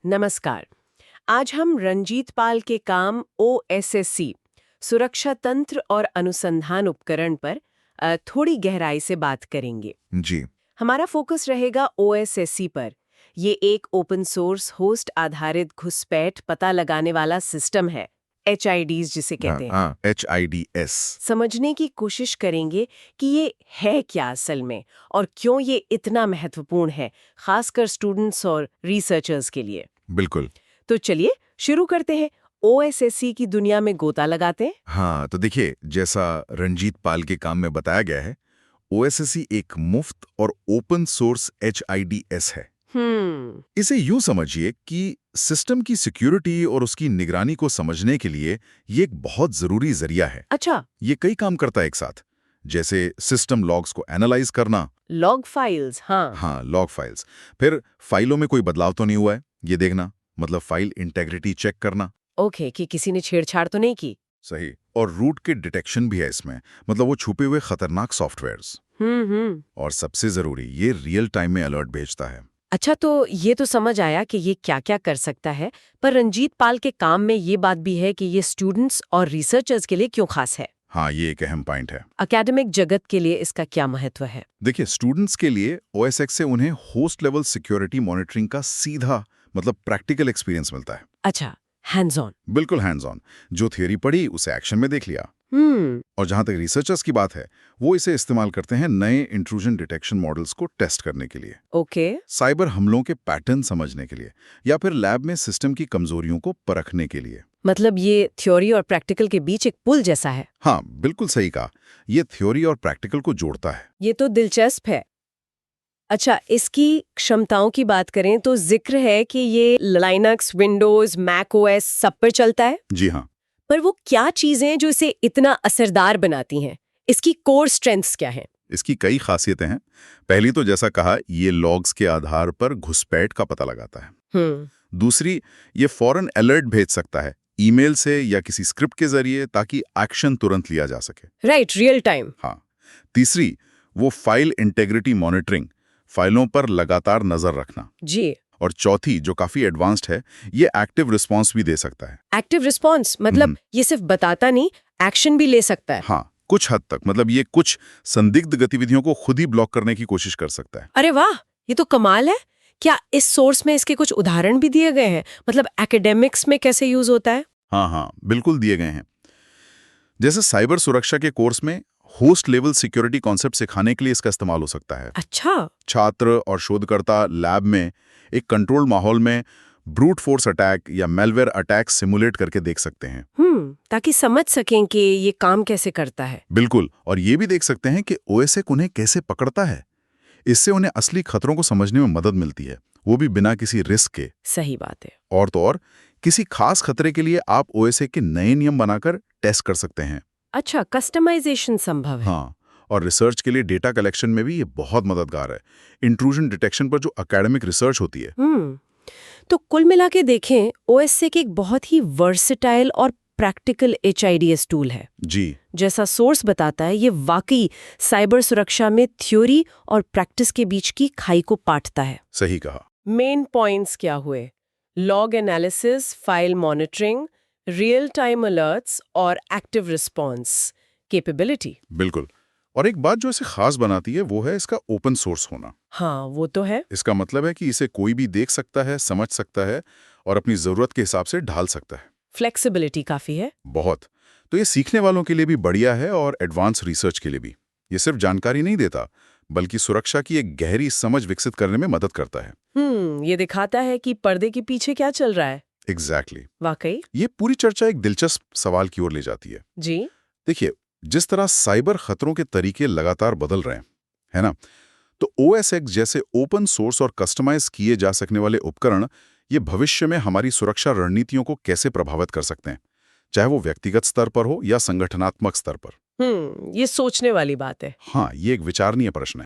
नमस्कार। आज हम रंजीत पाल के काम OSSC सुरक्षा तंत्र और अनुसंधान उपकरण पर थोड़ी गहराई से बात करेंगे। जी। हमारा फोकस रहेगा OSSC पर। ये एक ओपन सोर्स होस्ट आधारित घुसपैठ पता लगाने वाला सिस्टम है, HIDs जिसे कहते हैं। HIDS। समझने की कोशिश करेंगे कि ये है क्या असल में और क्यों ये इतना महत्वपूर्ण है, खासकर स्टूडेंट्स और रिसर्चर्स के लिए। बिल्कुल। तो चलिए शुरू करते हैं। OSSC की दुनिया में गोता लगाते हैं। हाँ, तो देखिए, जैसा रंजीत पाल के काम में बताया गया है, OSSC एक मुफ्त और ओपन सोर्स HIDS है। इसे यूं समझिए कि सिस्टम की सिक्योरिटी और उसकी निगरानी को समझने के लिए ये एक बहुत जरूरी जरिया है। अच्छा। ये कई काम करता है एक साथ, जैसे सिस्टम लॉग्स को एनालाइज करना। लॉग फाइल्स, हाँ। हाँ, लॉग फाइल्स। फिर फाइलों में कोई बदलाव तो नहीं हुआ है, ये देखना, मतलब फाइल इंटेग्रिटी चेक करना। ओके, कि किसी ने छेड़छाड़ तो नहीं की। सही। और रूट के डिटेक्शन भी है इसमें, मतलब वो छुपे हुए खतरनाक सॉफ्टवेयर्स। और सबसे जरूरी, ये रियल टाइम में अलर्ट भेजता है। अच्छा, तो ये तो समझ आया कि ये क्या क्या कर सकता है, पर रंजीत पाल के काम में ये बात भी है कि ये स्टूडेंट्स और रिसर्चर्स के लिए क्यों खास है। हाँ, ये एक अहम पॉइंट है। एकेडमिक जगत के लिए इसका क्या महत्व है। देखिए, स्टूडेंट्स के लिए OSX से उन्हें होस्ट लेवल सिक्योरिटी मॉनिटरिंग का सीधा मतलब प्रैक्टिकल एक्सपीरियंस मिलता है। अच्छा, हैंड्स ऑन। बिल्कुल हैंड्स ऑन। जो थियोरी पढ़ी उसे एक्शन में देख लिया। और जहां तक रिसर्चर्स की बात है, वो इसे इस्तेमाल करते हैं नए इंट्रूजन डिटेक्शन मॉडल्स को टेस्ट करने के लिए, ओके। साइबर हमलों के पैटर्न समझने के लिए, या फिर लैब में सिस्टम की कमजोरियों को परखने के लिए। मतलब ये थ्योरी और प्रैक्टिकल के बीच एक पुल जैसा है। हाँ, बिल्कुल सही कहा। ये थ्योरी और प्रैक्टिकल को जोड़ता है। ये तो दिलचस्प है। अच्छा, इसकी क्षमताओं की बात करें तो जिक्र है कि ये लाइनक्स, विंडोज, मैक OS सब पर चलता है। जी हाँ। पर वो क्या चीजें हैं जो इसे इतना असरदार बनाती हैं? इसकी कोर स्ट्रेंथ्स क्या हैं? इसकी कई खासियतें हैं। पहली तो जैसा कहा, ये लॉग्स के आधार पर घुसपैठ का पता लगाता है। दूसरी, ये फौरन अलर्ट भेज सकता है, ईमेल से या किसी स्क्रिप्ट के जरिए, ताकि एक्शन तुरंत लिया जा सके। Right, real time. हाँ। तीसरी, वो फाइल इंटेग्रिटी मॉनिटरिंग, फाइलों पर लगातार नजर रखना। जी। और चौथी, जो काफी एडवांस्ड है, ये एक्टिव रिस्पॉन्स भी दे सकता है। एक्टिव रिस्पॉन्स मतलब ये सिर्फ बताता नहीं, एक्शन भी ले सकता है। हाँ, कुछ हद तक, मतलब ये कुछ संदिग्ध गतिविधियों को खुद ही ब्लॉक करने की कोशिश कर सकता है। अरे वाह, ये तो कमाल है। क्या इस सोर्स में इसके कुछ उदाहरण भी दिए गए हैं? मतलब एकेडमिक्स में कैसे यूज होता है? हाँ हाँ, बिल्कुल दिए गए हैं। जैसे साइबर सुरक्षा के कोर्स में होस्ट लेवल सिक्योरिटी कॉन्सेप्ट सिखाने के लिए इसका इस्तेमाल हो सकता है। अच्छा। छात्र और शोधकर्ता लैब में एक कंट्रोल्ड माहौल में ब्रूट फोर्स अटैक या मेलवेयर अटैक सिमुलेट करके देख सकते हैं। ताकि समझ सकें कि ये काम कैसे करता है। बिल्कुल। और ये भी देख सकते हैं कि OSX उन्हें कैसे पकड़ता है। इससे उन्हें असली खतरों को समझने में मदद मिलती है, वो भी बिना किसी रिस्क के। सही बात है। और तो और, किसी खास खतरे के लिए आप OSX के नए नियम बनाकर टेस्ट कर सकते हैं। अच्छा, कस्टमाइजेशन संभव है। हाँ, और रिसर्च के लिए डेटा कलेक्शन में भी ये बहुत मददगार है, इंट्रूजन डिटेक्शन पर जो एकेडमिक रिसर्च होती है। तो कुल मिला के देखें, OSSC एक बहुत ही वर्सेटाइल और प्रैक्टिकल HIDS टूल है। जी। जैसा सोर्स बताता है, ये वाकई साइबर सुरक्षा में थ्योरी और प्रैक्टिस के बीच की खाई को पाटता है। सही कहा। मेन पॉइंट्स क्या हुए? Log analysis, file monitoring, real time alerts और एक्टिव रिस्पॉन्स कैपेबिलिटी। बिल्कुल। और एक बात जो इसे खास बनाती है वो है इसका ओपन सोर्स होना। हाँ, वो तो है। इसका मतलब है कि इसे कोई भी देख सकता है, समझ सकता है और अपनी जरूरत के हिसाब से ढाल सकता है। फ्लेक्सिबिलिटी काफी है। बहुत। तो ये सीखने वालों के लिए भी बढ़िया है और एडवांस रिसर्च के लिए भी। ये सिर्फ जानकारी नहीं देता, बल्कि सुरक्षा की एक गहरी समझ विकसित करने में मदद करता है। ये दिखाता है कि पर्दे के पीछे क्या चल रहा है। एग्जैक्टली। वाकई। ये पूरी चर्चा एक दिलचस्प सवाल की ओर ले जाती है। जी। देखिए, जिस तरह साइबर खतरों के तरीके लगातार बदल रहे हैं, है ना, तो OSX जैसे ओपन सोर्स और कस्टमाइज किए जा सकने वाले उपकरण ये भविष्य में हमारी सुरक्षा रणनीतियों को कैसे प्रभावित कर सकते हैं, चाहे वो व्यक्तिगत स्तर पर हो या संगठनात्मक स्तर पर। ये सोचने वाली बात है। हाँ, ये एक विचारणीय प्रश्न है।